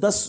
10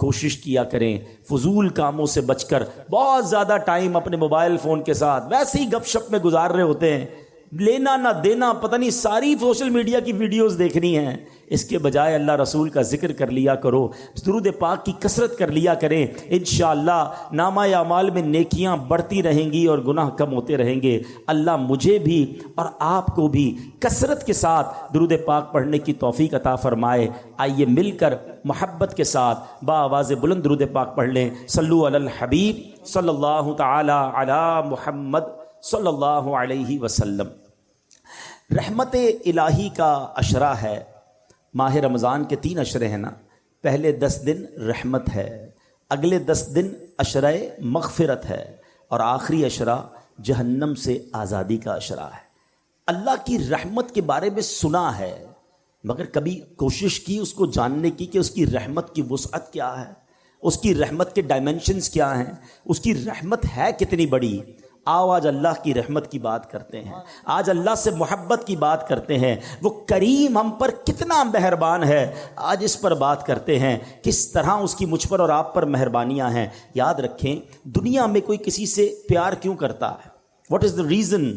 کوشش کیا کریں فضول کاموں سے بچ کر. بہت زیادہ ٹائم اپنے موبائل فون کے ساتھ ویسے ہی گپ شپ میں گزار رہے ہوتے ہیں, لینا نہ دینا, پتہ نہیں ساری سوشل میڈیا کی ویڈیوز دیکھنی ہیں. اس کے بجائے اللہ رسول کا ذکر کر لیا کرو, درود پاک کی کثرت کر لیا کریں. انشاءاللہ نامہ اعمال میں نیکیاں بڑھتی رہیں گی اور گناہ کم ہوتے رہیں گے. اللہ مجھے بھی اور آپ کو بھی کثرت کے ساتھ درود پاک پڑھنے کی توفیق عطا فرمائے. آئیے مل کر محبت کے ساتھ با آواز بلند درود پاک پڑھ لیں. صلو علی الحبیب صلی اللہ تعالی علی محمد صلی اللہ علیہ وسلم. رحمت الہی کا عشرہ ہے. ماہ رمضان کے 3 عشرے ہیں نا. پہلے 10 دن رحمت ہے, اگلے 10 دن عشرہ مغفرت ہے, اور آخری عشرہ جہنم سے آزادی کا عشرہ ہے. اللہ کی رحمت کے بارے میں سنا ہے, مگر کبھی کوشش کی اس کو جاننے کی کہ اس کی رحمت کی وسعت کیا ہے, اس کی رحمت کے ڈائمنشنز کیا ہیں, اس کی رحمت ہے کتنی بڑی. آؤ آج اللہ کی رحمت کی بات کرتے ہیں, آج اللہ سے محبت کی بات کرتے ہیں. وہ کریم ہم پر کتنا مہربان ہے, آج اس پر بات کرتے ہیں. کس طرح اس کی مجھ پر اور آپ پر مہربانیاں ہیں. یاد رکھیں, دنیا میں کوئی کسی سے پیار کیوں کرتا ہے؟ What is the reason?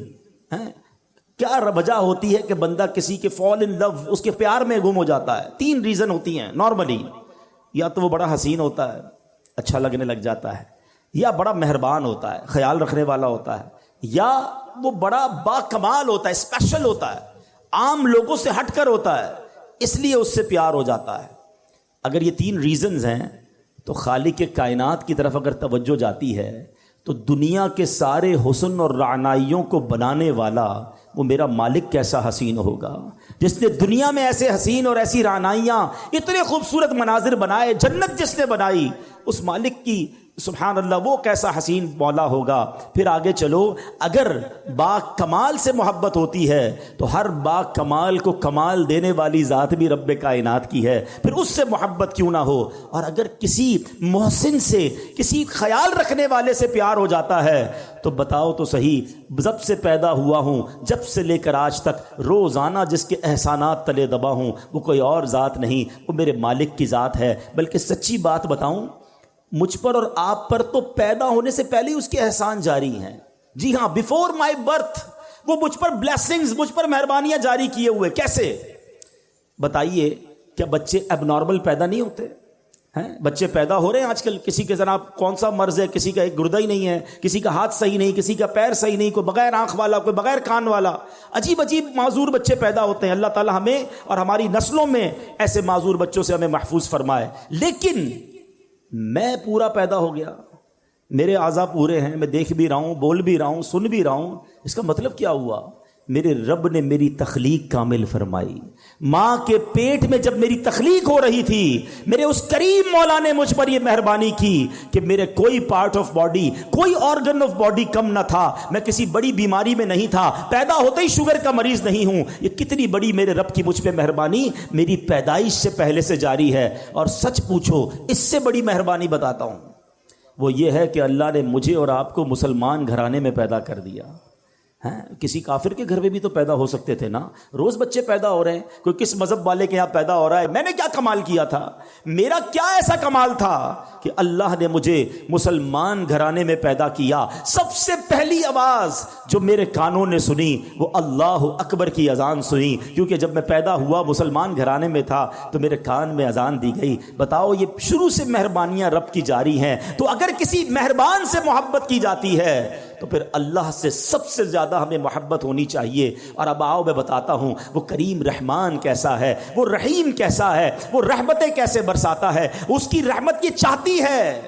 کیا وجہ ہوتی ہے کہ بندہ کسی کے فال ان لو, اس کے پیار میں گم ہو جاتا ہے؟ 3 ریزن ہوتی ہیں نارملی. یا تو وہ بڑا حسین ہوتا ہے, اچھا لگنے لگ جاتا ہے, یا بڑا مہربان ہوتا ہے, خیال رکھنے والا ہوتا ہے, یا وہ بڑا با کمال ہوتا ہے, اسپیشل ہوتا ہے, عام لوگوں سے ہٹ کر ہوتا ہے, اس لیے اس سے پیار ہو جاتا ہے. اگر یہ 3 ریزنز ہیں تو خالق کائنات کی طرف اگر توجہ جاتی ہے تو دنیا کے سارے حسن اور رعنائیوں کو بنانے والا وہ میرا مالک کیسا حسین ہوگا, جس نے دنیا میں ایسے حسین اور ایسی رعنائیاں, اتنے خوبصورت مناظر بنائے, جنت جس نے بنائی, اس مالک کی سبحان اللہ وہ کیسا حسین مولا ہوگا. پھر آگے چلو, اگر با کمال سے محبت ہوتی ہے تو ہر با کمال کو کمال دینے والی ذات بھی رب کائنات کی ہے, پھر اس سے محبت کیوں نہ ہو. اور اگر کسی محسن سے, کسی خیال رکھنے والے سے پیار ہو جاتا ہے تو بتاؤ تو صحیح, جب سے پیدا ہوا ہوں, جب سے لے کر آج تک روزانہ جس کے احسانات تلے دبا ہوں, وہ کوئی اور ذات نہیں, وہ میرے مالک کی ذات ہے. بلکہ سچی بات بتاؤں, مجھ پر اور آپ پر تو پیدا ہونے سے پہلے اس کے احسان جاری ہیں. جی ہاں, بیفور مائی برتھ وہ مجھ پر بلیسنگز, مجھ پر مہربانیاں جاری کیے ہوئے. کیسے بتائیے؟ کیا بچے اب نارمل پیدا نہیں ہوتے ہیں؟ بچے پیدا ہو رہے ہیں آج کل, کسی کے جناب کون سا مرض ہے, کسی کا ایک گردہ ہی نہیں ہے, کسی کا ہاتھ صحیح نہیں, کسی کا پیر صحیح نہیں, کوئی بغیر آنکھ والا, کوئی بغیر کان والا. عجیب عجیب معذور بچے پیدا ہوتے ہیں. اللہ تعالی ہمیں اور ہماری نسلوں میں ایسے معذور بچوں سے ہمیں محفوظ فرمائے. لیکن میں پورا پیدا ہو گیا, میرے اعضاء پورے ہیں, میں دیکھ بھی رہا ہوں, بول بھی رہا ہوں, سن بھی رہا ہوں. اس کا مطلب کیا ہوا؟ میرے رب نے میری تخلیق کامل فرمائی. ماں کے پیٹ میں جب میری تخلیق ہو رہی تھی, میرے اس کریم مولا نے مجھ پر یہ مہربانی کی کہ میرے کوئی پارٹ آف باڈی, کوئی آرگن آف باڈی کم نہ تھا, میں کسی بڑی بیماری میں نہیں تھا, پیدا ہوتے ہی شوگر کا مریض نہیں ہوں. یہ کتنی بڑی میرے رب کی مجھ پہ مہربانی میری پیدائش سے پہلے سے جاری ہے. اور سچ پوچھو, اس سے بڑی مہربانی بتاتا ہوں, وہ یہ ہے کہ اللہ نے مجھے اور آپ کو مسلمان گھرانے میں پیدا کر دیا. کسی کافر کے گھر میں بھی تو پیدا ہو سکتے تھے نا. روز بچے پیدا ہو رہے ہیں, کوئی کس مذہب والے کے یہاں پیدا ہو رہا ہے. میں نے کیا کمال کیا تھا؟ میرا کیا ایسا کمال تھا کہ اللہ نے مجھے مسلمان گھرانے میں پیدا کیا. سب سے پہلی آواز جو میرے کانوں نے سنی وہ اللہ اکبر کی اذان سنی, کیونکہ جب میں پیدا ہوا مسلمان گھرانے میں تھا تو میرے کان میں اذان دی گئی. بتاؤ, یہ شروع سے مہربانیاں رب کی جاری ہیں. تو اگر کسی مہربان سے محبت کی جاتی ہے تو پھر اللہ سے سب سے زیادہ ہمیں محبت ہونی چاہیے. اور اب آؤ میں بتاتا ہوں وہ کریم رحمان کیسا ہے, وہ رحیم کیسا ہے, وہ رحمتیں کیسے برساتا ہے. اس کی رحمت یہ چاہتی ہے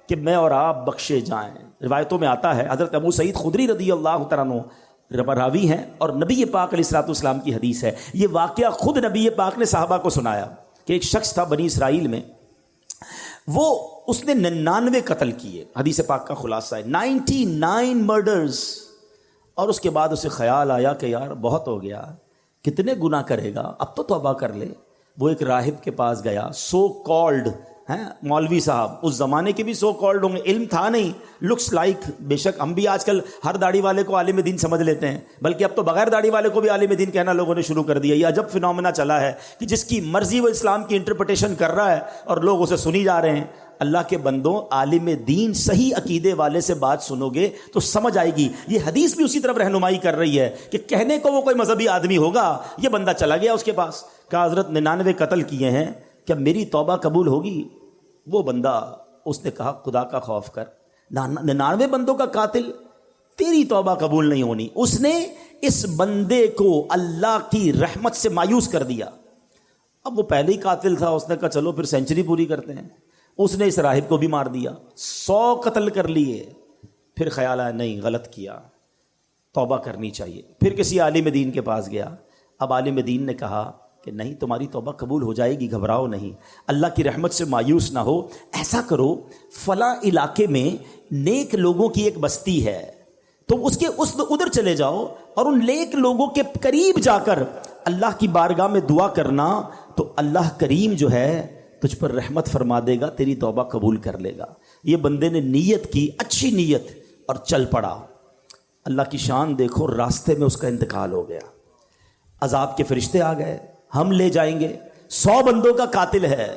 کہ میں اور آپ بخشے جائیں. روایتوں میں آتا ہے, حضرت ابو سعید خدری رضی اللہ تعالیٰ عنہ راوی ہیں, اور نبی پاک علیہ الصلوۃ والسلام کی حدیث ہے. یہ واقعہ خود نبی پاک نے صحابہ کو سنایا کہ ایک شخص تھا بنی اسرائیل میں, وہ اس نے 99 قتل کیے. حدیث پاک کا خلاصہ ہے 99 مرڈرز. اور اس کے بعد اسے خیال آیا کہ یار بہت ہو گیا, کتنے گناہ کرے گا, اب تو توبہ کر لے. وہ ایک راہب کے پاس گیا, سو کالڈ ہیں مولوی صاحب اس زمانے کے بھی سو کالڈ ہوں گے, علم تھا نہیں, لکس لائک, بے شک ہم بھی آج کل ہر داڑھی والے کو عالم دین سمجھ لیتے ہیں, بلکہ اب تو بغیر داڑھی والے کو بھی عالم دین کہنا لوگوں نے شروع کر دیا. یہ عجب فنومنا چلا ہے کہ جس کی مرضی وہ اسلام کی انٹرپریٹیشن کر رہا ہے اور لوگ اسے سنی جا رہے ہیں. اللہ کے بندوں, عالم دین صحیح عقیدے والے سے بات سنو گے تو سمجھ آئے گی. یہ حدیث بھی اسی طرف رہنمائی کر رہی ہے کہ کہنے کو وہ کوئی مذہبی آدمی ہوگا, یہ بندہ چلا گیا اس کے پاس, کہا حضرت 99 قتل کیے ہیں, کیا میری توبہ قبول ہوگی؟ وہ بندہ, اس نے کہا خدا کا خوف کر, 99 بندوں کا قاتل, تیری توبہ قبول نہیں ہونی. اس نے اس بندے کو اللہ کی رحمت سے مایوس کر دیا. اب وہ پہلے ہی قاتل تھا, اس نے کہا چلو پھر سینچری پوری کرتے ہیں. اس نے اس راہب کو بھی مار دیا, 100 قتل کر لیے. پھر خیال آیا نہیں غلط کیا, توبہ کرنی چاہیے. پھر کسی عالم دین کے پاس گیا. اب عالم دین نے کہا کہ نہیں تمہاری توبہ قبول ہو جائے گی, گھبراؤ نہیں, اللہ کی رحمت سے مایوس نہ ہو. ایسا کرو, فلاں علاقے میں نیک لوگوں کی ایک بستی ہے, تو اس ادھر چلے جاؤ اور ان نیک لوگوں کے قریب جا کر اللہ کی بارگاہ میں دعا کرنا, تو اللہ کریم جو ہے تجھ پر رحمت فرما دے گا, تیری توبہ قبول کر لے گا. یہ بندے نے نیت کی, اچھی نیت, اور چل پڑا. اللہ کی شان دیکھو, راستے میں اس کا انتقال ہو گیا. عذاب کے فرشتے آ گئے, ہم لے جائیں گے, 100 بندوں کا قاتل ہے.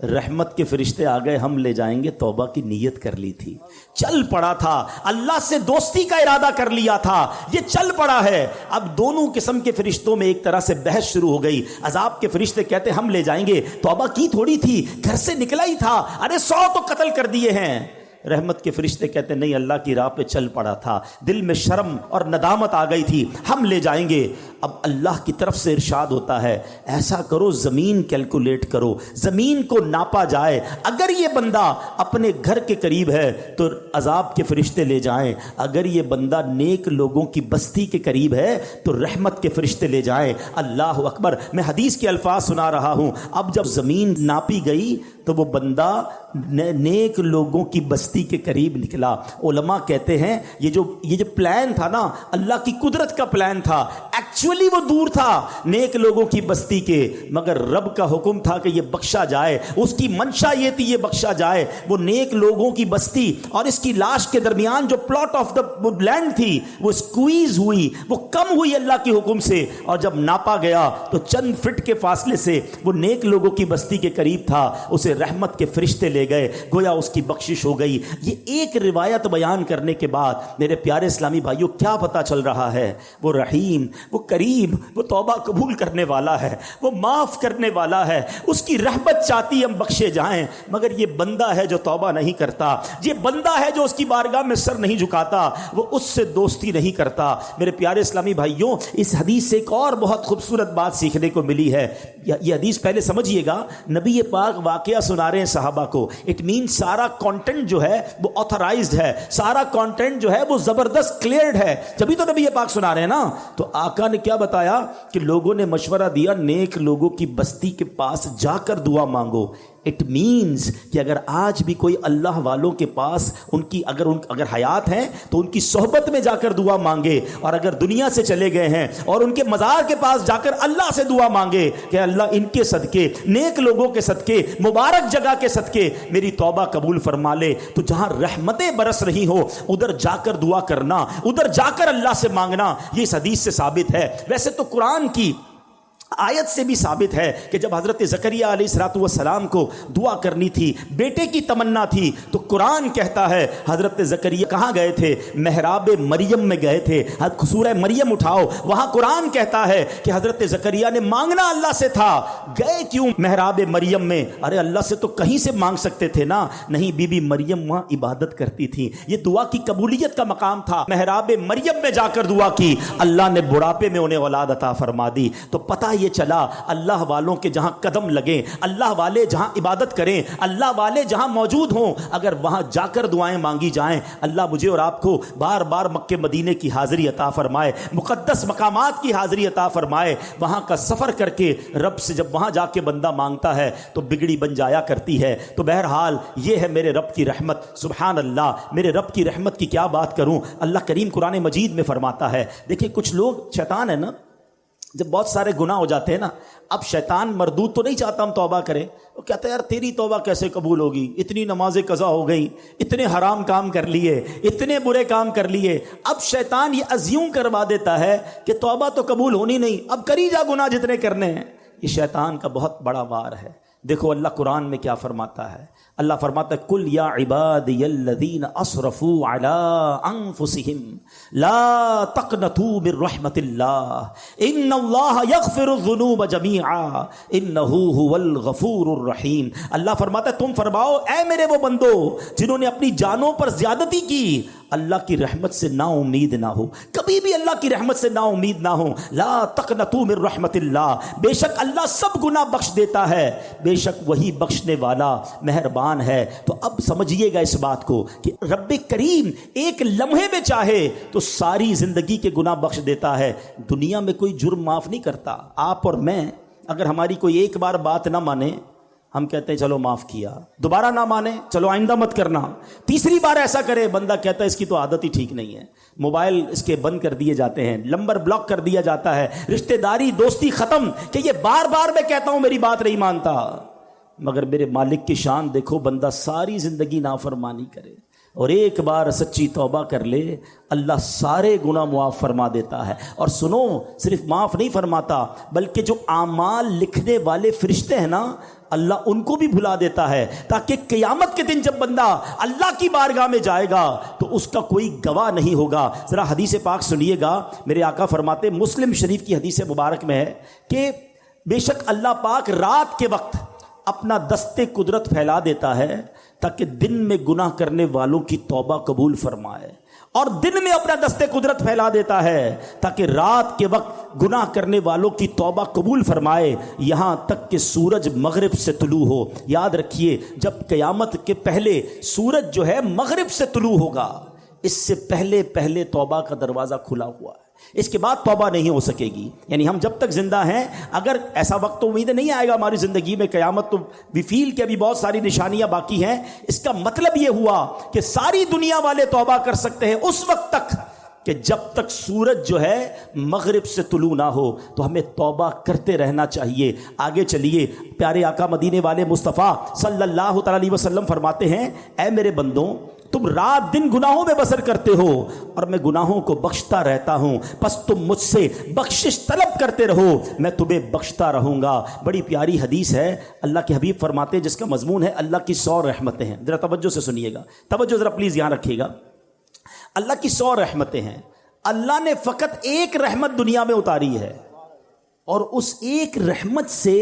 رحمت کے فرشتے آ گئے, ہم لے جائیں گے, توبہ کی نیت کر لی تھی, چل پڑا تھا, اللہ سے دوستی کا ارادہ کر لیا تھا, یہ چل پڑا ہے. اب دونوں قسم کے فرشتوں میں ایک طرح سے بحث شروع ہو گئی. عذاب کے فرشتے کہتے ہم لے جائیں گے, توبہ کی تھوڑی تھی, گھر سے نکلا ہی تھا, ارے 100 تو قتل کر دیے ہیں. رحمت کے فرشتے کہتے نہیں, اللہ کی راہ پہ چل پڑا تھا, دل میں شرم اور ندامت آ گئی تھی, ہم لے جائیں گے. اب اللہ کی طرف سے ارشاد ہوتا ہے ایسا کرو, زمین کیلکولیٹ کرو, زمین کو ناپا جائے, اگر یہ بندہ اپنے گھر کے قریب ہے تو عذاب کے فرشتے لے جائیں, اگر یہ بندہ نیک لوگوں کی بستی کے قریب ہے تو رحمت کے فرشتے لے جائیں. اللہ اکبر. میں حدیث کے الفاظ سنا رہا ہوں. اب جب زمین ناپی گئی تو وہ بندہ نیک لوگوں کی بستی کے قریب نکلا. علماء کہتے ہیں یہ جو پلان تھا نا, اللہ کی قدرت کا پلان تھا, ایکچولی وہ دور تھا نیک لوگوں کی بستی کے, مگر رب کا حکم تھا کہ یہ بخشا جائے, اس کی منشا یہ تھی یہ بخشا جائے. وہ نیک لوگوں کی بستی اور اس کی لاش کے درمیان جو پلاٹ آف دا لینڈ تھی وہ سکویز ہوئی, وہ کم ہوئی اللہ کے حکم سے, اور جب ناپا گیا تو چند فٹ کے فاصلے سے وہ نیک لوگوں کی بستی کے قریب تھا. اسے رحمت کے فرشتے لے گئے, گویا اس کی بخشش ہو گئی. یہ ایک روایت بیان کرنے کے بعد میرے پیارے اسلامی بھائیوں کیا پتا چل رہا ہے؟ وہ رحیم, وہ کریم, وہ توبہ قبول کرنے والا ہے, وہ معاف کرنے والا ہے. اس کی رحمت چاہتی ہم بخشے جائیں, مگر یہ بندہ ہے جو توبہ نہیں کرتا, یہ بندہ ہے جو اس کی بارگاہ میں سر نہیں جھکاتا, وہ اس سے دوستی نہیں کرتا. میرے پیارے اسلامی بھائیوں, اس حدیث سے ایک اور بہت خوبصورت بات سیکھنے کو ملی ہے. یہ حدیث پہلے سمجھیے گا, نبی پاک واقعہ سنا رہے ہیں صحابہ کو, اٹ مین سارا کانٹینٹ جو ہے وہ آتھرائزڈ ہے, سارا کانٹینٹ جو ہے وہ زبردست کلیئرڈ ہے, جبھی تو نبی پاک سنا رہے ہیں نا. تو آقا نے کیا بتایا کہ لوگوں نے مشورہ دیا نیک لوگوں کی بستی کے پاس جا کر دعا مانگو. اٹ مینز کہ اگر آج بھی کوئی اللہ والوں کے پاس ان کی اگر حیات ہیں تو ان کی صحبت میں جا کر دعا مانگے, اور اگر دنیا سے چلے گئے ہیں اور ان کے مزار کے پاس جا کر اللہ سے دعا مانگے کہ اللہ ان کے صدقے, نیک لوگوں کے صدقے, مبارک جگہ کے صدقے میری توبہ قبول فرما لے. تو جہاں رحمتیں برس رہی ہو ادھر جا کر دعا کرنا, ادھر جا کر اللہ سے مانگنا, یہ اس حدیث سے ثابت ہے. ویسے تو قرآن کی آیت سے بھی ثابت ہے کہ جب حضرت زکریا علیہ الصلوۃ والسلام کو دعا کرنی تھی, بیٹے کی تمنا تھی, تو قرآن کہتا ہے حضرت زکریا کہاں گئے تھے؟ محراب مریم میں گئے تھے. سورہ مریم اٹھاؤ, وہاں قرآن کہتا ہے کہ حضرت زکریا نے مانگنا اللہ سے تھا. گئے کیوں محراب مریم میں؟ ارے اللہ سے تو کہیں سے مانگ سکتے تھے نا. نہیں, بی بی مریم وہاں عبادت کرتی تھی, یہ دعا کی قبولیت کا مقام تھا. محراب مریم میں جا کر دعا کی, اللہ نے بڑھاپے میں انہیں اولاد عطا فرما دی. تو پتہ یہ چلا اللہ والوں کے جہاں قدم لگیں, اللہ والے جہاں عبادت کریں, اللہ والے جہاں موجود ہوں, اگر وہاں جا کر دعائیں مانگی جائیں, اللہ مجھے اور آپ کو بار بار مکے مدینے کی حاضری عطا فرمائے, مقدس مقامات کی حاضری عطا فرمائے. وہاں کا سفر کر کے رب سے جب وہاں جا کے بندہ مانگتا ہے تو بگڑی بن جایا کرتی ہے. تو بہرحال یہ ہے میرے رب کی رحمت. سبحان اللہ, میرے رب کی رحمت کی کیا بات کروں. اللہ کریم قرآن مجید میں فرماتا ہے, دیکھیں کچھ لوگ, شیطان ہے نا, جب بہت سارے گناہ ہو جاتے ہیں نا, اب شیطان مردود تو نہیں چاہتا ہم توبہ کریں, وہ کہتا ہے یار تیری توبہ کیسے قبول ہوگی، اتنی نمازیں قضا ہو گئی، اتنے حرام کام کر لیے، اتنے برے کام کر لیے۔ اب شیطان یہ ازیوم کروا دیتا ہے کہ توبہ تو قبول ہونی نہیں، اب کری جا گناہ جتنے کرنے ہیں۔ یہ شیطان کا بہت بڑا وار ہے۔ دیکھو اللہ قرآن میں کیا فرماتا ہے، اللہ فرماتا ہے کل یا عبادی الذین اسرفوا علی انفسہم لا تقنطوا من رحمت اللہ ان اللہ یغفر الذنوب جمیعا انہ هو الغفور الرحیم۔ اللہ فرماتا ہے تم فرماؤ اے میرے وہ بندو جنہوں نے اپنی جانوں پر زیادتی کی، اللہ کی رحمت سے نا امید نہ ہو، کبھی بھی اللہ کی رحمت سے نا امید نہ ہو۔ لا تقنطوا من رحمت اللہ، بے شک اللہ سب گناہ بخش دیتا ہے، بے شک وہی بخشنے والا مہربان ہے۔ تو اب سمجھیے گا اس بات کو کہ رب کریم ایک لمحے میں چاہے تو ساری زندگی کے گناہ بخش دیتا ہے۔ دنیا میں کوئی جرم معاف نہیں کرتا۔ آپ اور میں اگر ہماری کوئی ایک بار بات نہ مانے، ہم کہتے ہیں چلو معاف کیا، دوبارہ نہ مانے چلو آئندہ مت کرنا، تیسری بار ایسا کرے بندہ کہتا ہے اس کی تو عادت ہی ٹھیک نہیں ہے، موبائل اس کے بند کر دیے جاتے ہیں، نمبر بلاک کر دیا جاتا ہے، رشتہ داری دوستی ختم، کہ یہ بار بار میں کہتا ہوں میری بات نہیں مانتا۔ مگر میرے مالک کی شان دیکھو، بندہ ساری زندگی نافرمانی کرے اور ایک بار سچی توبہ کر لے، اللہ سارے گناہ معاف فرما دیتا ہے۔ اور سنو، صرف معاف نہیں فرماتا بلکہ جو اعمال لکھنے والے فرشتے ہیں نا، اللہ ان کو بھی بھلا دیتا ہے، تاکہ قیامت کے دن جب بندہ اللہ کی بارگاہ میں جائے گا تو اس کا کوئی گواہ نہیں ہوگا۔ ذرا حدیث پاک سنیے گا، میرے آقا فرماتے، مسلم شریف کی حدیث مبارک میں ہے کہ بے شک اللہ پاک رات کے وقت اپنا دست قدرت پھیلا دیتا ہے تاکہ دن میں گناہ کرنے والوں کی توبہ قبول فرمائے، اور دن میں اپنا دست قدرت پھیلا دیتا ہے تاکہ رات کے وقت گناہ کرنے والوں کی توبہ قبول فرمائے، یہاں تک کہ سورج مغرب سے طلوع ہو۔ یاد رکھیے، جب قیامت کے پہلے سورج جو ہے مغرب سے طلوع ہوگا، اس سے پہلے پہلے توبہ کا دروازہ کھلا ہوا ہے، اس کے بعد توبہ نہیں ہو سکے گی۔ یعنی ہم جب تک زندہ ہیں، اگر ایسا وقت تو امید نہیں آئے گا ہماری زندگی میں، قیامت تو بھی فیل کہ ابھی بہت ساری نشانیاں باقی ہیں، اس کا مطلب یہ ہوا کہ ساری دنیا والے توبہ کر سکتے ہیں اس وقت تک کہ جب تک سورج جو ہے مغرب سے طلوع نہ ہو، تو ہمیں توبہ کرتے رہنا چاہیے۔ آگے چلیے، پیارے آقا مدینے والے مصطفیٰ صلی اللہ تعالی علیہ وسلم فرماتے ہیں، اے میرے بندوں، تم رات دن گناہوں میں بسر کرتے ہو اور میں گناہوں کو بخشتا رہتا ہوں، پس تم مجھ سے بخشش طلب کرتے رہو، میں تمہیں بخشتا رہوں گا۔ بڑی پیاری حدیث ہے، اللہ کے حبیب فرماتے ہیں، جس کا مضمون ہے اللہ کی 100 رحمتیں ہیں۔ ذرا توجہ سے سنیے گا، توجہ ذرا پلیز یہاں رکھیے گا۔ اللہ کی 100 رحمتیں ہیں، اللہ نے فقط ایک رحمت دنیا میں اتاری ہے، اور اس ایک رحمت سے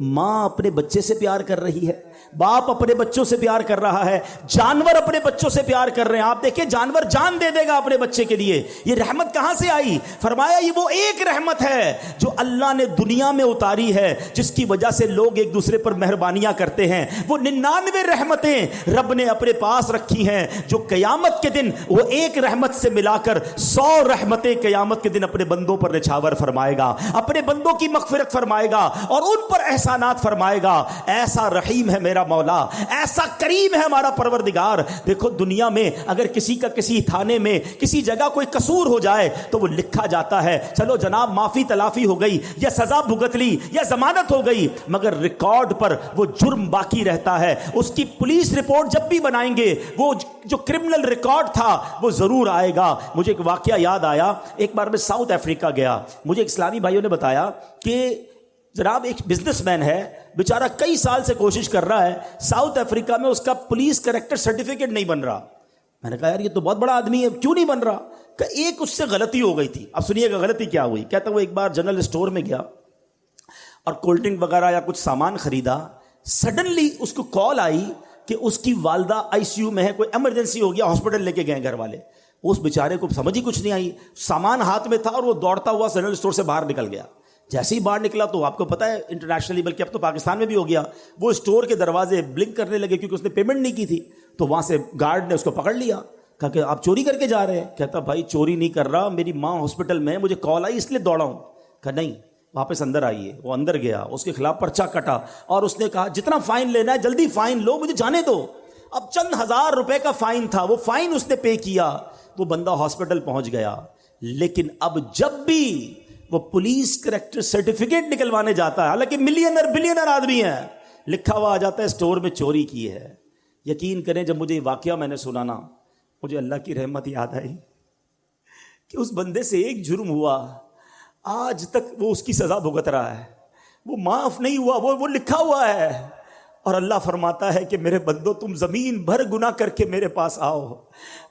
ماں اپنے بچے سے پیار کر رہی ہے، باپ اپنے بچوں سے پیار کر رہا ہے، جانور اپنے بچوں سے پیار کر رہے ہیں۔ آپ دیکھیں، جانور جان دے دے گا اپنے بچے کے لیے۔ یہ رحمت کہاں سے آئی؟ فرمایا یہ وہ ایک رحمت ہے جو اللہ نے دنیا میں اتاری ہے، جس کی وجہ سے لوگ ایک دوسرے پر مہربانیاں کرتے ہیں۔ وہ 99 رحمتیں رب نے اپنے پاس رکھی ہیں، جو قیامت کے دن وہ ایک رحمت سے ملا کر 100 رحمتیں قیامت کے دن اپنے بندوں پر نچھاور فرمائے گا، اپنے بندوں کی مغفرت فرمائے گا اور ان پر احسانات فرمائے گا۔ ایسا رحیم ہے میرا مولا، ایسا کریم ہے ہمارا پروردگار۔ دیکھو، دنیا میں اگر کسی کا کسی تھانے میں کسی جگہ کوئی قصور ہو جائے تو وہ لکھا جاتا ہے، چلو جناب معافی تلافی ہو گئی یا سزا بھگت لی یا ضمانت ہو گئی، مگر ریکارڈ پر وہ جرم باقی رہتا ہے۔ اس کی پولیس رپورٹ جب بھی بنائیں گے، وہ جو کرمنل ریکارڈ تھا وہ ضرور آئے گا۔ مجھے ایک واقعہ یاد آیا، ایک بار میں ساؤتھ افریقہ گیا، مجھے ایک اسلامی بھائیوں نے بتایا کہ جناب ایک بزنس مین ہے، بیچارہ کئی سال سے کوشش کر رہا ہے، ساؤتھ افریقہ میں اس کا پولیس کریکٹر سرٹیفکیٹ نہیں بن رہا۔ میں نے کہا یار یہ تو بہت بڑا آدمی ہے، کیوں نہیں بن رہا؟ کہ ایک اس سے غلطی ہو گئی تھی۔ اب سنیے گا غلطی کیا ہوئی۔ کہتا وہ ایک بار جنرل اسٹور میں گیا اور کولڈ ڈرنک وغیرہ یا کچھ سامان خریدا، سڈنلی اس کو کال آئی کہ اس کی والدہ ICU میں ہے، کوئی ایمرجنسی ہو گیا، ہاسپٹل لے کے گئے گھر والے۔ اس بیچارے کو سمجھ ہی کچھ نہیں آئی، سامان ہاتھ میں تھا اور وہ دوڑتا ہوا جنرل اسٹور سے باہر نکل گیا۔ جیسے ہی باہر نکلا تو آپ کو پتا ہے انٹرنیشنلی، بلکہ اب تو پاکستان میں بھی ہو گیا، وہ اسٹور کے دروازے بلنک کرنے لگے کیونکہ اس نے پیمنٹ نہیں کی تھی۔ تو وہاں سے گارڈ نے اس کو پکڑ لیا، کہا کہ آپ چوری کر کے جا رہے ہیں۔ کہتا بھائی چوری نہیں کر رہا، میری ماں ہاسپٹل میں، مجھے کال آئی اس لیے دوڑا ہوں۔ کہا نہیں، واپس اندر آئیے۔ وہ اندر گیا، اس کے خلاف پرچہ کٹا اور اس نے کہا جتنا فائن لینا ہے جلدی فائن لو، مجھے جانے دو۔ اب چند ہزار روپے کا فائن تھا، وہ فائن اس نے پے کیا، وہ بندہ ہاسپٹل پہنچ گیا۔ لیکن اب جب بھی وہ پولیس کریکٹر سرٹیفکیٹ نکلوانے جاتا ہے، حالانکہ ملینر بلینر آدمی ہے، لکھا ہوا آ جاتا ہے اسٹور میں چوری کی ہے. یقین کریں جب مجھے یہ واقعہ میں نے سنا نا, مجھے اللہ کی رحمت یاد آئی کہ اس بندے سے ایک جرم ہوا, آج تک وہ اس کی سزا بھگت رہا ہے, وہ معاف نہیں ہوا, وہ لکھا ہوا ہے. اور اللہ فرماتا ہے کہ میرے بندو تم زمین بھر گناہ کر کے میرے پاس آؤ,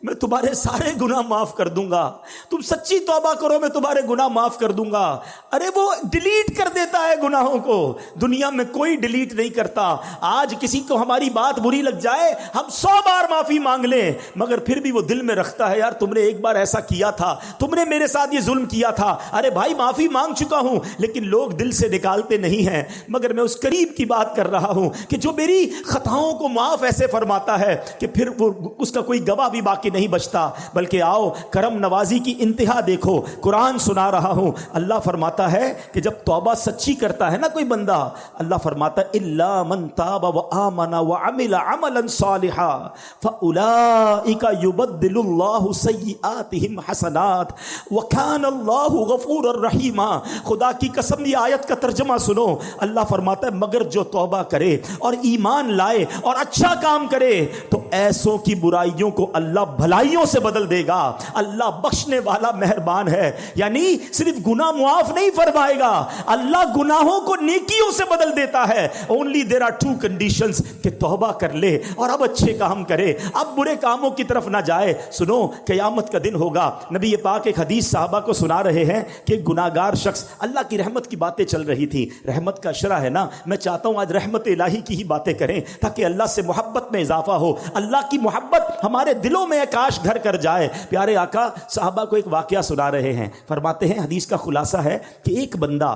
میں تمہارے سارے گناہ معاف کر دوں گا, تم سچی توبہ کرو میں تمہارے گناہ معاف کر دوں گا. ارے وہ ڈیلیٹ کر دیتا ہے گناہوں کو, دنیا میں کوئی ڈیلیٹ نہیں کرتا. آج کسی کو ہماری بات بری لگ جائے, ہم 100 بار معافی مانگ لیں, مگر پھر بھی وہ دل میں رکھتا ہے یار تم نے ایک بار ایسا کیا تھا, تم نے میرے ساتھ یہ ظلم کیا تھا. ارے بھائی معافی مانگ چکا ہوں, لیکن لوگ دل سے نکالتے نہیں ہیں. مگر میں اس قریب کی بات کر رہا ہوں کہ جو میری خطاؤں کو معاف ایسے فرماتا ہے کہ پھر وہ اس کا کوئی گواہ بھی باقی نہیں بچتا. بلکہ آؤ کرم نوازی کی انتہا دیکھو, قرآن سنا رہا ہوں. اللہ فرماتا ہے کہ جب توبہ سچی کرتا ہے نا کوئی بندہ, اللہ فرماتا ہے الا من تاب وآمن وعمل عملا صالحا فاولئک یبدل اللہ سیئاتہم حسنات وکان اللہ غفورا رحیما. خدا کی قسم یہ آیت کا ترجمہ سنو. اللہ فرماتا ہے مگر جو توبہ کرے اور ایمان لائے اور اچھا کام کرے تو ایسوں کی برائیوں کو اللہ بھلائیوں سے بدل دے گا. اللہ بخشنے والا مہربان ہے. یعنی صرف گناہ معاف نہیں فرمائے گا, اللہ گناہوں کو نیکیوں سے بدل دیتا ہے. only there are 2 conditions کہ توبہ کر لے اور اب اچھے کام کرے, اب برے کاموں کی طرف نہ جائے. سنو قیامت کا دن ہوگا, نبی پاک ایک حدیث صحابہ کو سنا رہے ہیں کہ گناہگار شخص, اللہ کی رحمت کی باتیں چل رہی تھی, رحمت کا شرح ہے نا, میں چاہتا ہوں آج رحمت الہی کی ہی باتیں کریں تاکہ اللہ سے محبت میں اضافہ ہو, اللہ کی محبت ہمارے دلوں میں کاش گھر کر جائے. پیارے آقا صحابہ کو ایک واقعہ سنا رہے ہیں, فرماتے ہیں حدیث کا خلاصہ ہے کہ ایک بندہ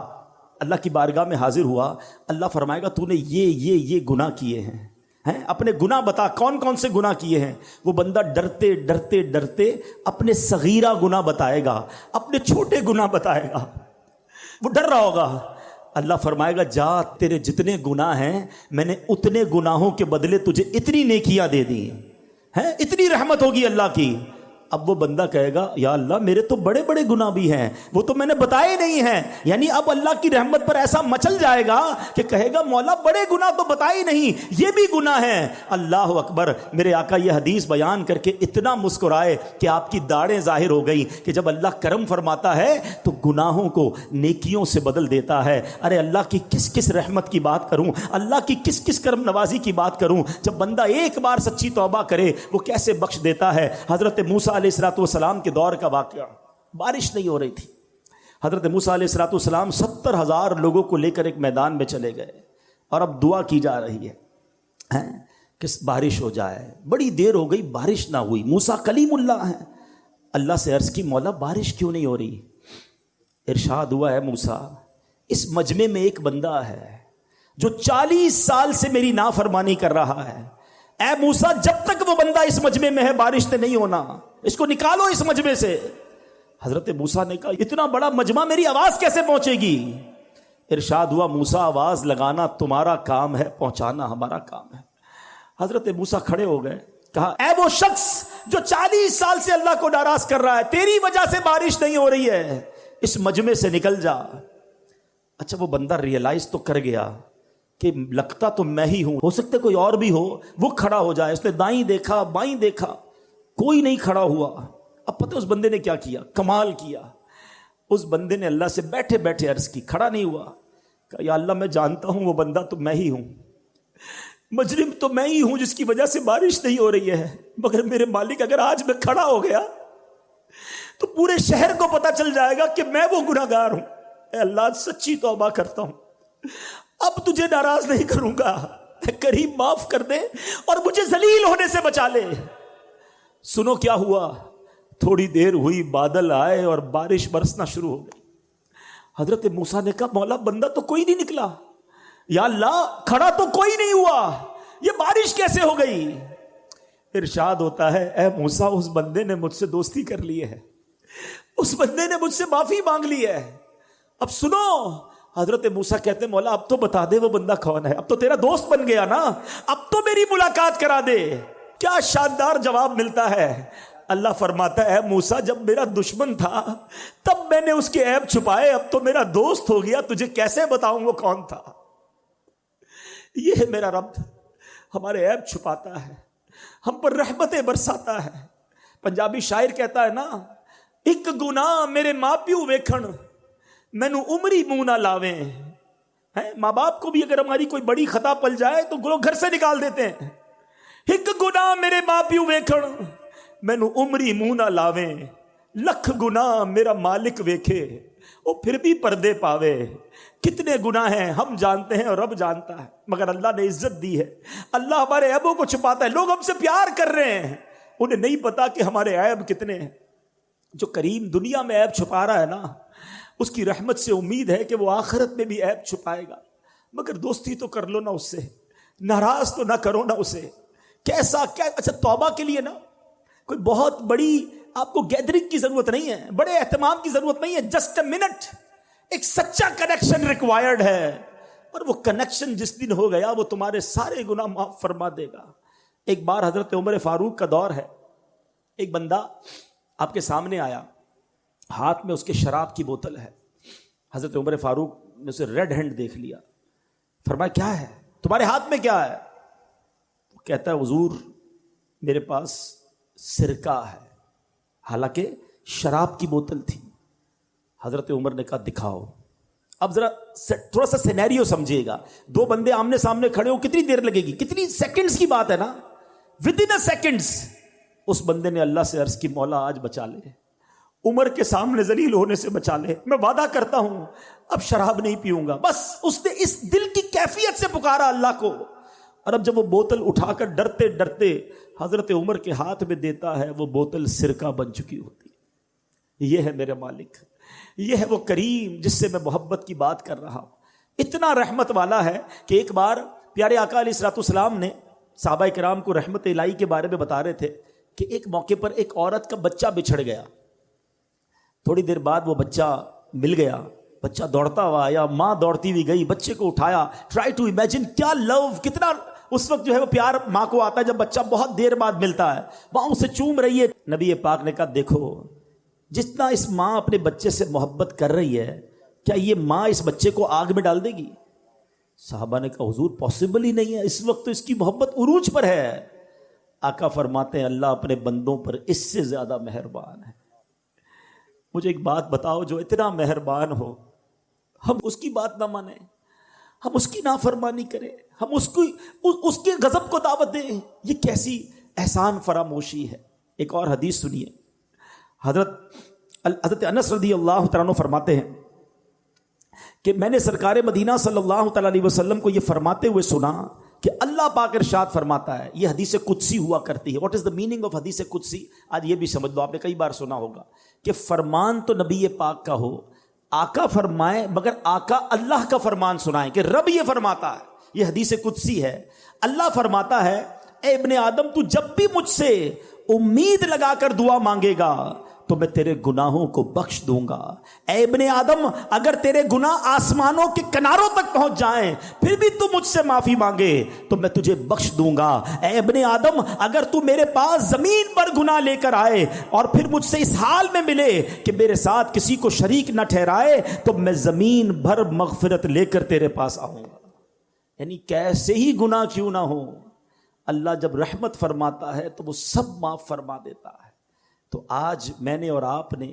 اللہ کی بارگاہ میں حاضر ہوا. اللہ فرمائے گا تو نے یہ گناہ کیے ہیں, اپنے گناہ بتا, کون کون سے گناہ کیے ہیں. وہ بندہ ڈرتے ڈرتے ڈرتے اپنے صغیرہ گناہ بتائے گا, اپنے چھوٹے گناہ بتائے گا, وہ ڈر رہا ہوگا. اللہ فرمائے گا جا تیرے جتنے گناہ ہیں میں نے اتنے گناہوں کے بدلے تجھے اتنی نیکیاں دے دی ہیں, اتنی رحمت ہوگی اللہ کی. اب وہ بندہ کہے گا یا اللہ میرے تو بڑے بڑے گناہ بھی ہیں, وہ تو میں نے بتائے نہیں ہیں. یعنی اب اللہ کی رحمت پر ایسا مچل جائے گا کہ کہے گا مولا بڑے گناہ تو بتائے نہیں, یہ بھی گناہ ہیں. اللہ اکبر. میرے آقا یہ حدیث بیان کر کے اتنا مسکرائے کہ آپ کی داڑھیں ظاہر ہو گئی کہ جب اللہ کرم فرماتا ہے تو گناہوں کو نیکیوں سے بدل دیتا ہے. ارے اللہ کی کس کس رحمت کی بات کروں, اللہ کی کس کس کرم نوازی کی بات کروں. جب بندہ ایک بار سچی توبہ کرے وہ کیسے بخش دیتا ہے. حضرت موسیٰ علیہ الصلوۃ والسلام کے دور کا واقعہ, بارش نہیں ہو رہی تھی. حضرت موسیٰ علیہ الصلوۃ والسلام 70,000 لوگوں کو لے کر ایک میدان میں چلے گئے اور اب دعا کی جا رہی ہے کہ بارش ہو جائے. بڑی دیر ہو گئی بارش نہ ہوئی. موسیٰ کلیم اللہ ہیں, اللہ سے عرض کی مولا بارش کیوں نہیں ہو رہی. ارشاد ہوا ہے موسیٰ اس مجمع میں ایک بندہ ہے جو 40 سال سے میری نافرمانی کر رہا ہے. اے موسیٰ جب تک وہ بندہ اس مجمع میں ہے بارش سے نہیں ہونا, اس کو نکالو اس مجمع سے. حضرت موسیٰ نے کہا اتنا بڑا مجمع میری آواز کیسے پہنچے گی. ارشاد ہوا موسیٰ آواز لگانا تمہارا کام ہے, پہنچانا ہمارا کام ہے. حضرت موسیٰ کھڑے ہو گئے, کہا اے وہ شخص جو 40 سال سے اللہ کو ناراض کر رہا ہے, تیری وجہ سے بارش نہیں ہو رہی ہے, اس مجمع سے نکل جا. اچھا وہ بندہ ریئلائز تو کر گیا کہ لگتا تو میں ہی ہوں, ہو سکتا کوئی اور بھی ہو. وہ کھڑا ہو جائے. اس نے دائیں دیکھا بائیں دیکھا, کوئی نہیں کھڑا ہوا. اب پتہ اس بندے نے کیا کیا, کمال کیا. اس بندے نے اللہ سے بیٹھے بیٹھے عرض کی, کھڑا نہیں ہوا, کہا یا اللہ میں جانتا ہوں وہ بندہ تو میں ہی ہوں, مجرم تو میں ہی ہوں جس کی وجہ سے بارش نہیں ہو رہی ہے, مگر میرے مالک اگر آج میں کھڑا ہو گیا تو پورے شہر کو پتہ چل جائے گا کہ میں وہ گناہگار ہوں. اے اللہ سچی توبہ کرتا ہوں, اب تجھے ناراض نہیں کروں گا, کریم معاف کر دے اور مجھے ذلیل ہونے سے بچا لے. سنو کیا ہوا, تھوڑی دیر ہوئی بادل آئے اور بارش برسنا شروع ہو گئی. حضرت موسیٰ نے کہا مولا بندہ تو کوئی نہیں نکلا, یا اللہ کھڑا تو کوئی نہیں ہوا, یہ بارش کیسے ہو گئی. ارشاد ہوتا ہے اے موسیٰ اس بندے نے مجھ سے دوستی کر لی ہے, اس بندے نے مجھ سے معافی مانگ لی ہے. اب سنو, حضرت موسیٰ کہتے ہیں مولا اب تو بتا دے وہ بندہ کون ہے, اب تو تیرا دوست بن گیا نا, اب تو میری ملاقات کرا دے. کیا شاندار جواب ملتا ہے. اللہ فرماتا ہے موسیٰ جب میرا دشمن تھا تب میں نے اس کے عیب چھپائے, اب تو میرا دوست ہو گیا, تجھے کیسے بتاؤں وہ کون تھا. یہ ہے میرا رب، ہمارے عیب چھپاتا ہے، ہم پر رحمتیں برساتا ہے۔ پنجابی شاعر کہتا ہے نا، ایک گناہ میرے ماں پیو ویکھن مینو عمری منہ نہ لاویں۔ ماں باپ کو بھی اگر ہماری کوئی بڑی خطا پل جائے تو لوگ گھر سے نکال دیتے ہیں۔ ایک گناہ میرے ماں پیو ویکھن مینو عمری منہ نہ لاویں، لکھ گناہ میرا مالک ویکھے وہ پھر بھی پردے پاوے۔ کتنے گناہ ہیں ہم جانتے ہیں اور رب جانتا ہے، مگر اللہ نے عزت دی ہے، اللہ ہمارے عیبوں کو چھپاتا ہے۔ لوگ ہم سے پیار کر رہے ہیں، انہیں نہیں پتا کہ ہمارے عیب کتنے ہیں۔ جو کریم دنیا میں عیب چھپا رہا ہے نا، اس کی رحمت سے امید ہے کہ وہ آخرت میں بھی عیب چھپائے گا۔ مگر دوستی تو کر لو نا اس سے، ناراض تو نہ کرو نا اسے۔ کیسا کیا اچھا توبہ کے لیے نا کوئی بہت بڑی آپ کو گیدرنگ کی ضرورت نہیں ہے، بڑے اہتمام کی ضرورت نہیں ہے، جسٹ اے منٹ، ایک سچا کنیکشن ریکوائرڈ ہے، اور وہ کنیکشن جس دن ہو گیا وہ تمہارے سارے گناہ معاف فرما دے گا۔ ایک بار حضرت عمر فاروق کا دور ہے، ایک بندہ آپ کے سامنے آیا، ہاتھ میں اس کے شراب کی بوتل ہے۔ حضرت عمر فاروق نے اسے ریڈ ہینڈ دیکھ لیا، فرمایا کیا ہے تمہارے ہاتھ میں، کیا ہے؟ وہ کہتا ہے حضور میرے پاس سرکہ ہے، حالانکہ شراب کی بوتل تھی۔ حضرت عمر نے کہا دکھاؤ۔ اب ذرا تھوڑا سا سینیریو سمجھیے گا، دو بندے آمنے سامنے کھڑے ہو، کتنی دیر لگے گی؟ کتنی سیکنڈز کی بات ہے نا، ود ان اے سیکنڈز۔ اس بندے نے اللہ سے عرض کی مولا آج بچا لے، عمر کے سامنے ذلیل ہونے سے بچا لے، میں وعدہ کرتا ہوں اب شراب نہیں پیوں گا۔ بس اس نے اس دل کی کیفیت سے پکارا اللہ کو، اور اب جب وہ بوتل اٹھا کر ڈرتے ڈرتے حضرت عمر کے ہاتھ میں دیتا ہے، وہ بوتل سرکہ بن چکی ہوتی۔ یہ ہے میرے مالک، یہ ہے وہ کریم جس سے میں محبت کی بات کر رہا ہوں۔ اتنا رحمت والا ہے کہ ایک بار پیارے آقا علیہ الصلوۃ والسلام نے صحابہ کرام کو رحمت الہی کے بارے میں بتا رہے تھے کہ ایک موقع پر ایک عورت کا بچہ بچھڑ گیا، تھوڑی دیر بعد وہ بچہ مل گیا، بچہ دوڑتا ہوا آیا، ماں دوڑتی ہوئی گئی، بچے کو اٹھایا۔ ٹرائی ٹو امیجن کیا لو، کتنا اس وقت جو ہے وہ پیار ماں کو آتا ہے جب بچہ بہت دیر بعد ملتا ہے، ماں اسے چوم رہی ہے۔ نبی پاک نے کہا دیکھو جتنا اس ماں اپنے بچے سے محبت کر رہی ہے، کیا یہ ماں اس بچے کو آگ میں ڈال دے گی؟ صحابہ نے کہا حضور پاسبل ہی نہیں ہے، اس وقت تو اس کی محبت عروج پر ہے۔ آقا فرماتے ہیں اللہ اپنے بندوں پر اس سے زیادہ مہربان ہے۔ مجھے ایک بات بتاؤ، جو اتنا مہربان ہو ہم اس کی بات نہ مانیں، ہم اس کی نافرمانی کریں، ہم اس کے غضب کو دعوت دیں، یہ کیسی احسان فراموشی ہے۔ ایک اور حدیث سنیے، حضرت انس رضی اللہ تعالیٰ عنہ فرماتے ہیں کہ میں نے سرکار مدینہ صلی اللہ تعالیٰ علیہ وسلم کو یہ فرماتے ہوئے سنا کہ اللہ پاک ارشاد فرماتا ہے، یہ حدیث قدسی ہوا کرتی ہے۔ What is the meaning of حدیث قدسی؟ آج یہ بھی سمجھ لو، آپ نے کئی بار سنا ہوگا کہ فرمان تو نبی پاک کا ہو، آقا فرمائے، مگر آقا اللہ کا فرمان سنائیں کہ رب یہ فرماتا ہے۔ یہ حدیث قدسی ہے۔ اللہ فرماتا ہے اے ابن آدم تو جب بھی مجھ سے امید لگا کر دعا مانگے گا تو میں تیرے گناہوں کو بخش دوں گا۔ اے ابن آدم اگر تیرے گناہ آسمانوں کے کناروں تک پہنچ جائیں پھر بھی تو مجھ سے معافی مانگے تو میں تجھے بخش دوں گا۔ اے ابن آدم اگر تو میرے پاس زمین پر گناہ لے کر آئے اور پھر مجھ سے اس حال میں ملے کہ میرے ساتھ کسی کو شریک نہ ٹھہرائے تو میں زمین بھر مغفرت لے کر تیرے پاس آؤں گا۔ یعنی کیسے ہی گناہ کیوں نہ ہو، اللہ جب رحمت فرماتا ہے تو وہ سب معاف فرما دیتا ہے۔ تو آج میں نے اور آپ نے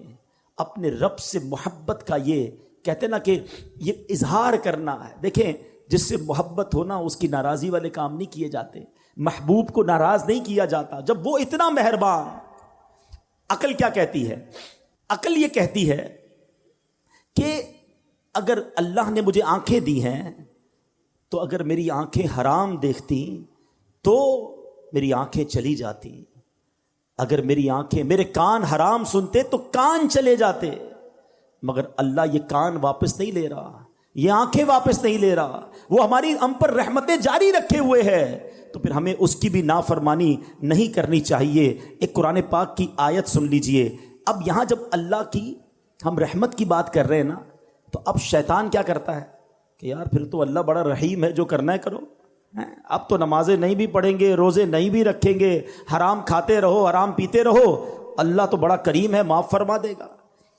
اپنے رب سے محبت کا یہ کہتے نا کہ یہ اظہار کرنا ہے۔ دیکھیں جس سے محبت ہونا اس کی ناراضی والے کام نہیں کیے جاتے، محبوب کو ناراض نہیں کیا جاتا جب وہ اتنا مہربان۔ عقل کیا کہتی ہے؟ عقل یہ کہتی ہے کہ اگر اللہ نے مجھے آنکھیں دی ہیں تو اگر میری آنکھیں حرام دیکھتی تو میری آنکھیں چلی جاتی، اگر میری آنکھیں میرے کان حرام سنتے تو کان چلے جاتے، مگر اللہ یہ کان واپس نہیں لے رہا، یہ آنکھیں واپس نہیں لے رہا، وہ ہماری ہم پر رحمتیں جاری رکھے ہوئے ہے، تو پھر ہمیں اس کی بھی نافرمانی نہیں کرنی چاہیے۔ ایک قرآن پاک کی آیت سن لیجئے۔ اب یہاں جب اللہ کی ہم رحمت کی بات کر رہے ہیں نا، تو اب شیطان کیا کرتا ہے کہ یار پھر تو اللہ بڑا رحیم ہے، جو کرنا ہے کرو، اب تو نمازیں نہیں بھی پڑھیں گے، روزے نہیں بھی رکھیں گے، حرام کھاتے رہو، حرام پیتے رہو، اللہ تو بڑا کریم ہے، معاف فرما دے گا۔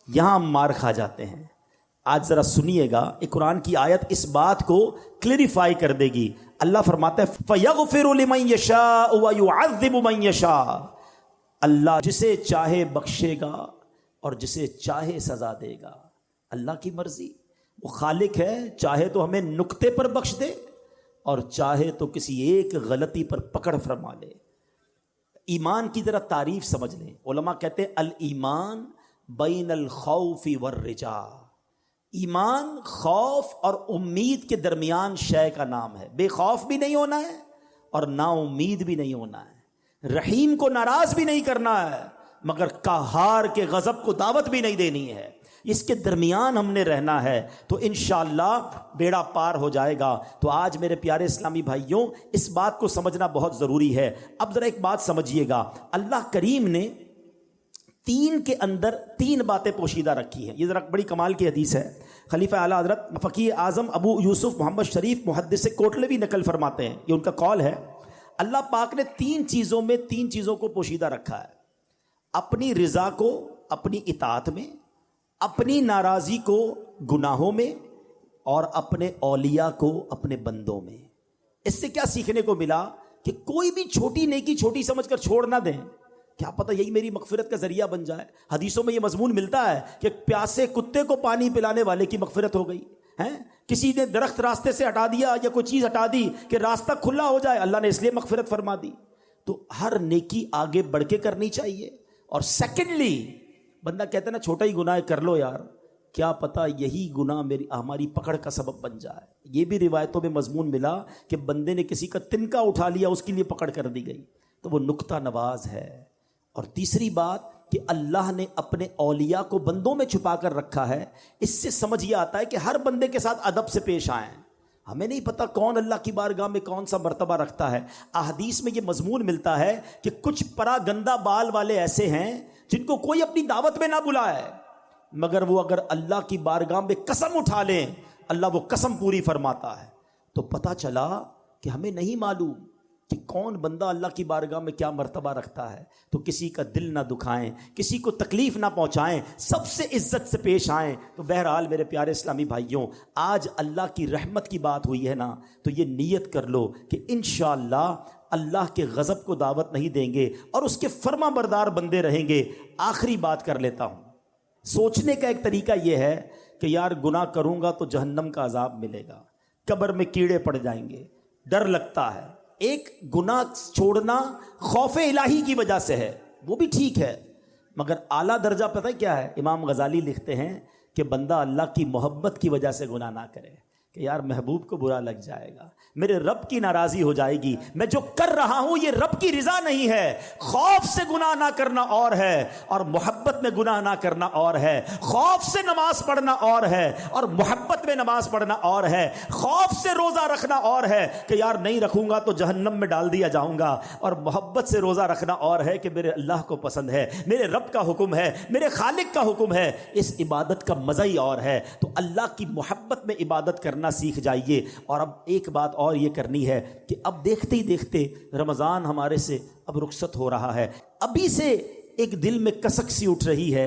یہاں ہم مار کھا جاتے ہیں۔ آج ذرا سنیے گا، ایک قرآن کی آیت اس بات کو کلیریفائی کر دے گی۔ اللہ فرماتا ہے فَيَغْفِرُ لِمَن يَشَاءُ وَيُعَذِّبُ مَن يَشَاءُ، اللہ جسے چاہے بخشے گا اور جسے چاہے سزا دے گا۔ اللہ کی مرضی، وہ خالق ہے، چاہے تو ہمیں نقطے پر بخش دے اور چاہے تو کسی ایک غلطی پر پکڑ فرما لے۔ ایمان کی ذرا تعریف سمجھ لیں۔ علماء کہتے ہیں الایمان بین الخوف والرجاء، ایمان خوف اور امید کے درمیان شے کا نام ہے۔ بے خوف بھی نہیں ہونا ہے اور نا امید بھی نہیں ہونا ہے، رحیم کو ناراض بھی نہیں کرنا ہے مگر قہار کے غضب کو دعوت بھی نہیں دینی ہے، اس کے درمیان ہم نے رہنا ہے تو انشاءاللہ بیڑا پار ہو جائے گا۔ تو آج میرے پیارے اسلامی بھائیوں اس بات کو سمجھنا بہت ضروری ہے۔ اب ذرا ایک بات سمجھیے گا، اللہ کریم نے تین کے اندر تین باتیں پوشیدہ رکھی ہیں۔ یہ ذرا بڑی کمال کی حدیث ہے، خلیفہ اعلیٰ حضرت فقیہ اعظم ابو یوسف محمد شریف محدث کوٹلوی نقل فرماتے ہیں، یہ ان کا قول ہے، اللہ پاک نے تین چیزوں کو پوشیدہ رکھا ہے، اپنی رضا کو اپنی اطاعت میں، اپنی ناراضی کو گناہوں میں، اور اپنے اولیاء کو اپنے بندوں میں۔ اس سے کیا سیکھنے کو ملا کہ کوئی بھی چھوٹی نیکی چھوٹی سمجھ کر چھوڑ نہ دیں، کیا پتہ یہی میری مغفرت کا ذریعہ بن جائے۔ حدیثوں میں یہ مضمون ملتا ہے کہ پیاسے کتے کو پانی پلانے والے کی مغفرت ہو گئی ہے، کسی نے درخت راستے سے ہٹا دیا یا کوئی چیز ہٹا دی کہ راستہ کھلا ہو جائے، اللہ نے اس لیے مغفرت فرما دی۔ تو ہر نیکی آگے بڑھ کے کرنی چاہیے۔ اور سیکنڈلی بندہ کہتا ہے نا چھوٹا ہی گناہ کر لو یار، کیا پتہ یہی گناہ ہماری پکڑ کا سبب بن جائے۔ یہ بھی روایتوں میں مضمون ملا کہ بندے نے کسی کا تنکا اٹھا لیا، اس کے لیے پکڑ کر دی گئی، تو وہ نقطہ نواز ہے۔ اور تیسری بات کہ اللہ نے اپنے اولیاء کو بندوں میں چھپا کر رکھا ہے، اس سے سمجھ یہ آتا ہے کہ ہر بندے کے ساتھ ادب سے پیش آئیں۔ ہمیں نہیں پتہ کون اللہ کی بارگاہ میں کون سا مرتبہ رکھتا ہے۔ احادیث میں یہ مضمون ملتا ہے کہ کچھ پرا گندہ بال والے ایسے ہیں جن کو کوئی اپنی دعوت میں نہ بلائے، مگر وہ اگر اللہ کی بارگاہ میں قسم اٹھا لیں اللہ وہ قسم پوری فرماتا ہے۔ تو پتہ چلا کہ ہمیں نہیں معلوم کہ کون بندہ اللہ کی بارگاہ میں کیا مرتبہ رکھتا ہے، تو کسی کا دل نہ دکھائیں، کسی کو تکلیف نہ پہنچائیں، سب سے عزت سے پیش آئیں۔ تو بہرحال میرے پیارے اسلامی بھائیوں، آج اللہ کی رحمت کی بات ہوئی ہے نا، تو یہ نیت کر لو کہ انشاءاللہ اللہ کے غضب کو دعوت نہیں دیں گے اور اس کے فرما بردار بندے رہیں گے۔ آخری بات کر لیتا ہوں، سوچنے کا ایک طریقہ یہ ہے کہ یار گناہ کروں گا تو جہنم کا عذاب ملے گا، قبر میں کیڑے پڑ جائیں گے، ڈر لگتا ہے۔ ایک گناہ چھوڑنا خوف الہی کی وجہ سے ہے، وہ بھی ٹھیک ہے، مگر اعلیٰ درجہ پتہ کیا ہے؟ امام غزالی لکھتے ہیں کہ بندہ اللہ کی محبت کی وجہ سے گناہ نہ کرے، کہ یار محبوب کو برا لگ جائے گا، میرے رب کی ناراضی ہو جائے گی، میں جو کر رہا ہوں یہ رب کی رضا نہیں ہے۔ خوف سے گناہ نہ کرنا اور ہے اور محبت میں گناہ نہ کرنا اور ہے، خوف سے نماز پڑھنا اور ہے اور محبت میں نماز پڑھنا اور ہے، خوف سے روزہ رکھنا اور ہے کہ یار نہیں رکھوں گا تو جہنم میں ڈال دیا جاؤں گا، اور محبت سے روزہ رکھنا اور ہے کہ میرے اللہ کو پسند ہے، میرے رب کا حکم ہے، میرے خالق کا حکم ہے، اس عبادت کا مزہ ہی اور ہے۔ تو اللہ کی محبت میں عبادت کرنا سیکھ جائیے۔ اور اب ایک بات اور یہ کرنی ہے کہ اب دیکھتے ہی دیکھتے رمضان ہمارے سے اب رخصت ہو رہا ہے، ابھی سے ایک دل میں کسک سی اٹھ رہی ہے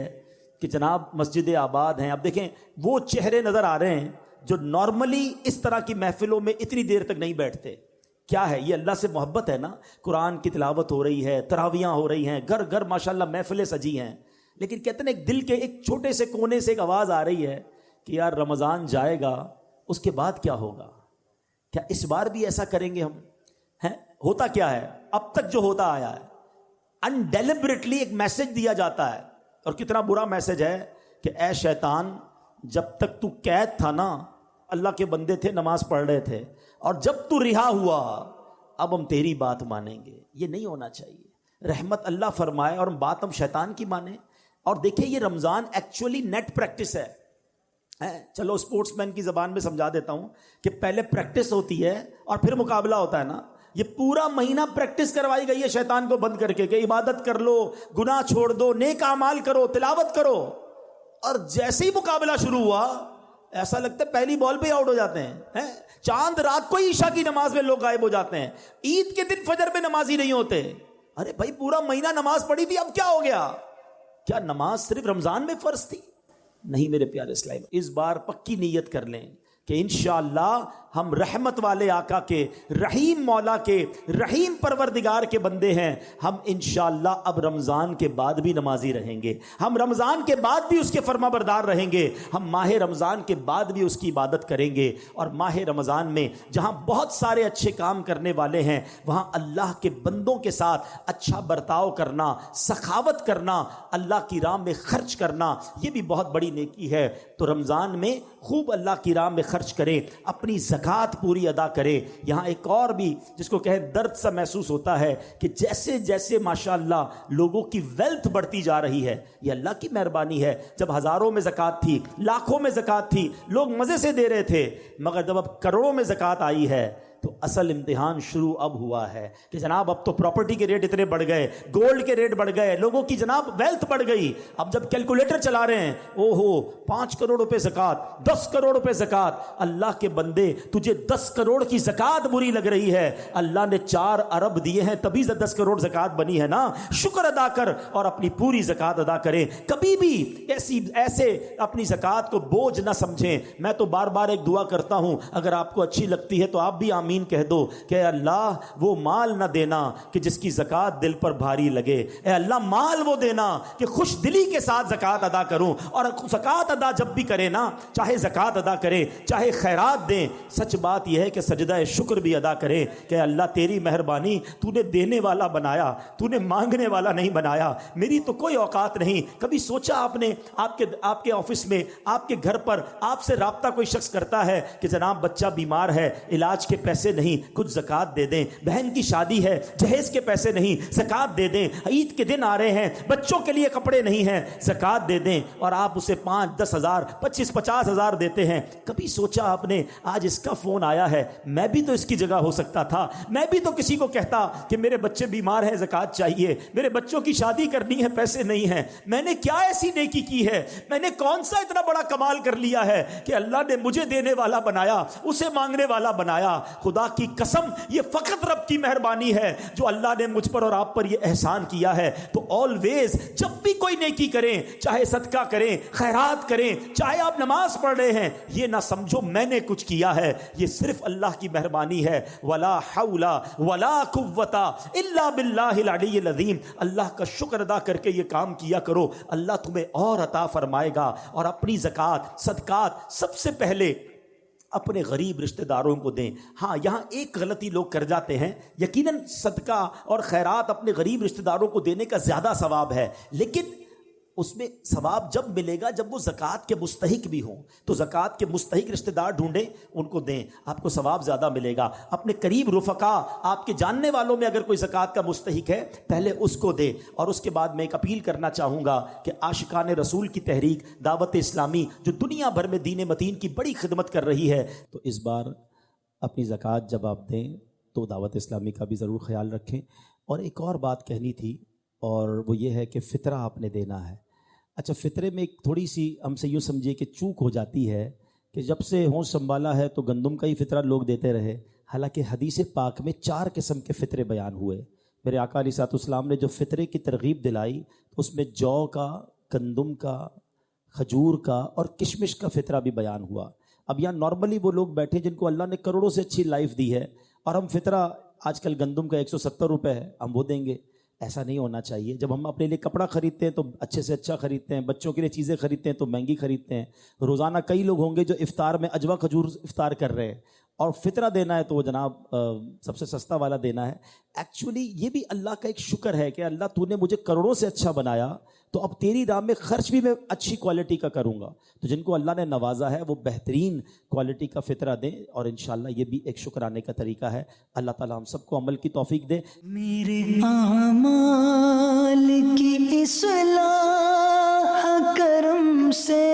کہ جناب مسجد آباد ہیں، اب دیکھیں وہ چہرے نظر آ رہے ہیں جو نارملی اس طرح کی محفلوں میں اتنی دیر تک نہیں بیٹھتے۔ کیا ہے یہ؟ اللہ سے محبت ہے نا، قرآن کی تلاوت ہو رہی ہے، تراویاں ہو رہی ہیں، گھر گھر ماشاءاللہ محفلیں سجی ہیں، لیکن کہتے ہیں ایک دل کے ایک چھوٹے سے کونے سے ایک آواز آ رہی ہے کہ یار رمضان جائے گا اس کے بعد کیا ہوگا؟ کیا اس بار بھی ایسا کریں گے ہم؟ ہیں ہوتا کیا ہے اب تک جو ہوتا آیا ہے، انڈیلیبریٹلی ایک میسج دیا جاتا ہے، اور کتنا برا میسج ہے کہ اے شیطان جب تک تو قید تھا نا اللہ کے بندے تھے نماز پڑھ رہے تھے، اور جب تو رہا ہوا اب ہم تیری بات مانیں گے۔ یہ نہیں ہونا چاہیے، رحمت اللہ فرمائے اور بات ہم شیطان کی مانیں۔ اور دیکھیں یہ رمضان ایکچولی نیٹ پریکٹس ہے، چلو اسپورٹس مین کی زبان میں سمجھا دیتا ہوں کہ پہلے پریکٹس ہوتی ہے اور پھر مقابلہ ہوتا ہے نا، یہ پورا مہینہ پریکٹس کروائی گئی ہے شیطان کو بند کر کے کہ عبادت کر لو، گناہ چھوڑ دو، نیک اعمال کرو، تلاوت کرو، اور جیسے ہی مقابلہ شروع ہوا ایسا لگتا ہے پہلی بال پہ آؤٹ ہو جاتے ہیں۔ چاند رات کو ہی عشاء کی نماز میں لوگ غائب ہو جاتے ہیں، عید کے دن فجر میں نمازی نہیں ہوتے۔ ارے بھائی پورا مہینہ نماز پڑھی تھی اب کیا ہو گیا؟ کیا نماز صرف رمضان میں فرض تھی؟ نہیں میرے پیارے اسلام، اس بار پکی نیت کر لیں کہ انشاءاللہ ہم رحمت والے آقا کے، رحیم مولا کے، رحیم پروردگار کے بندے ہیں. ہم انشاءاللہ اب رمضان کے بعد بھی نمازی رہیں گے، ہم رمضان کے بعد بھی اس کے فرما بردار رہیں گے، ہم ماہ رمضان کے بعد بھی اس کی عبادت کریں گے. اور ماہ رمضان میں جہاں بہت سارے اچھے کام کرنے والے ہیں، وہاں اللہ کے بندوں کے ساتھ اچھا برتاؤ کرنا، سخاوت کرنا، اللہ کی راہ میں خرچ کرنا، یہ بھی بہت بڑی نیکی ہے. تو رمضان میں خوب اللہ کی راہ میں خرچ کریں، اپنی زکوٰۃ پوری ادا کریں. یہاں ایک اور بھی جس کو کہیں درد سا محسوس ہوتا ہے کہ جیسے جیسے ماشاءاللہ لوگوں کی ویلتھ بڑھتی جا رہی ہے، یہ اللہ کی مہربانی ہے. جب ہزاروں میں زکوٰۃ تھی، لاکھوں میں زکوٰۃ تھی، لوگ مزے سے دے رہے تھے، مگر جب اب کروڑوں میں زکوٰۃ آئی ہے تو اصل امتحان شروع اب ہوا ہے کہ جناب اب تو پراپرٹی کے ریٹ اتنے بڑھ گئے، گولڈ کے ریٹ بڑھ گئے، لوگوں کی جناب ویلتھ بڑھ گئی. اب جب کیلکولیٹر چلا رہے ہیں، او ہو 5 کروڑ روپے زکوٰۃ، 10 کروڑ روپے زکوٰۃ. اللہ کے بندے تجھے 10 کروڑ کی زکوٰۃ بری لگ رہی ہے، اللہ نے 4 ارب دیے ہیں تبھی 10 کروڑ زکوٰۃ بنی ہے نا. شکر ادا کر اور اپنی پوری زکوٰۃ ادا کریں. کبھی بھی ایسے اپنی زکوٰۃ کو بوجھ نہ سمجھیں. میں تو بار بار ایک دعا کرتا ہوں، اگر آپ کو اچھی لگتی ہے تو آپ بھی آمین کہہ دو کہ اے اللہ وہ مال نہ دینا کہ جس کی زکوٰۃ دل پر بھاری لگے، اے اللہ مال وہ دینا کہ خوش دلی کے ساتھ زکوٰۃ ادا کروں. اور زکوٰۃ ادا جب بھی کریں نا، چاہے زکوٰۃ ادا کریں چاہے خیرات دیں، سچ بات یہ ہے کہ سجدہ شکر بھی ادا کریں کہ اللہ تیری مہربانی، تو نے دینے والا بنایا، تو نے مانگنے والا نہیں بنایا، میری تو کوئی اوقات نہیں. کبھی سوچا آپ نے آپ کے آفس میں، آپ کے گھر پر آپ سے رابطہ کوئی شخص کرتا ہے کہ جناب بچہ بیمار ہے، علاج کے پیسے نہیں، کچھ زکوٰۃ دے دیں. بہن کی شادی ہے، جہیز کے پیسے نہیں، زکوٰۃ دے دیں. عید کے دن آ رہے ہیں، بچوں کے لیے کپڑے نہیں ہیں، زکوٰۃ دے دیں. اور آپ اسے 5-10 ہزار 25-50 ہزار دیتے ہیں. کبھی سوچا آپ نے آج اس کا فون آیا ہے، میں بھی تو اس کی جگہ ہو سکتا تھا، میں بھی تو کسی کو کہتا کہ میرے بچے بیمار ہیں، زکوٰۃ چاہیے، میرے بچوں کی شادی کرنی ہے، پیسے نہیں ہیں. میں نے کیا ایسی نیکی کی ہے، میں نے کون سا اتنا بڑا کمال کر لیا ہے کہ اللہ نے مجھے دینے والا بنایا، اسے مانگنے والا بنایا. خدا کی قسم یہ فقط رب کی مہربانی ہے جو اللہ نے مجھ پر اور آپ پر یہ احسان کیا ہے. تو آلویز جب بھی کوئی نیکی کریں، چاہے صدقہ کریں، خیرات کریں، چاہے آپ نماز پڑھ رہے ہیں، یہ نہ سمجھو میں نے کچھ کیا ہے، یہ صرف اللہ کی مہربانی ہے. ولا حول ولا قوت الا باللہ العلی العظیم. اللہ کا شکر ادا کر کے یہ کام کیا کرو، اللہ تمہیں اور عطا فرمائے گا. اور اپنی زکوٰۃ صدقات سب سے پہلے اپنے غریب رشتہ داروں کو دیں. ہاں یہاں ایک غلطی لوگ کر جاتے ہیں، یقیناً صدقہ اور خیرات اپنے غریب رشتہ داروں کو دینے کا زیادہ ثواب ہے، لیکن اس میں ثواب جب ملے گا جب وہ زکوٰۃ کے مستحق بھی ہوں. تو زکوٰۃ کے مستحق رشتہ دار ڈھونڈیں، ان کو دیں، آپ کو ثواب زیادہ ملے گا. اپنے قریب رفقا، آپ کے جاننے والوں میں اگر کوئی زکوٰۃ کا مستحق ہے، پہلے اس کو دیں. اور اس کے بعد میں ایک اپیل کرنا چاہوں گا کہ عاشقان رسول کی تحریک دعوت اسلامی جو دنیا بھر میں دین متین کی بڑی خدمت کر رہی ہے، تو اس بار اپنی زکوٰۃ جب آپ دیں تو دعوت اسلامی کا بھی ضرور خیال رکھیں. اور ایک اور بات کہنی تھی، اور وہ یہ ہے کہ فطرہ آپ نے دینا ہے. اچھا، فطرے میں ایک تھوڑی سی ہم سے یوں سمجھیے کہ چوک ہو جاتی ہے کہ جب سے ہوش سنبھالا ہے تو گندم کا ہی فطرہ لوگ دیتے رہے، حالانکہ حدیث پاک میں 4 قسم کے فطرے بیان ہوئے. میرے آقا علیہ الصلوۃ والسلام نے جو فطرے کی ترغیب دلائی، اس میں جو کا، گندم کا، کھجور کا اور کشمش کا فطرہ بھی بیان ہوا. اب یہاں نارملی وہ لوگ بیٹھے جن کو اللہ نے کروڑوں سے اچھی لائف دی ہے، اور ہم فطرہ آج کل گندم کا 170 روپے ہے، ہم وہ دیں گے. ایسا نہیں ہونا چاہیے. جب ہم اپنے لیے کپڑا خریدتے ہیں تو اچھے سے اچھا خریدتے ہیں، بچوں کے لیے چیزیں خریدتے ہیں تو مہنگی خریدتے ہیں. روزانہ کئی لوگ ہوں گے جو افطار میں اجوا کھجور افطار کر رہے ہیں، اور فطرہ دینا ہے تو وہ جناب سب سے سستا والا دینا ہے. ایکچولی یہ بھی اللہ کا ایک شکر ہے کہ اللہ تو نے مجھے کروڑوں سے اچھا بنایا، تو اب تیری راہ میں خرچ بھی میں اچھی کوالٹی کا کروں گا. تو جن کو اللہ نے نوازا ہے وہ بہترین کوالٹی کا فطرہ دیں، اور انشاءاللہ یہ بھی ایک شکرانے کا طریقہ ہے. اللہ تعالیٰ ہم سب کو عمل کی توفیق دے. میرے اعمال کی اصلاح کرم سے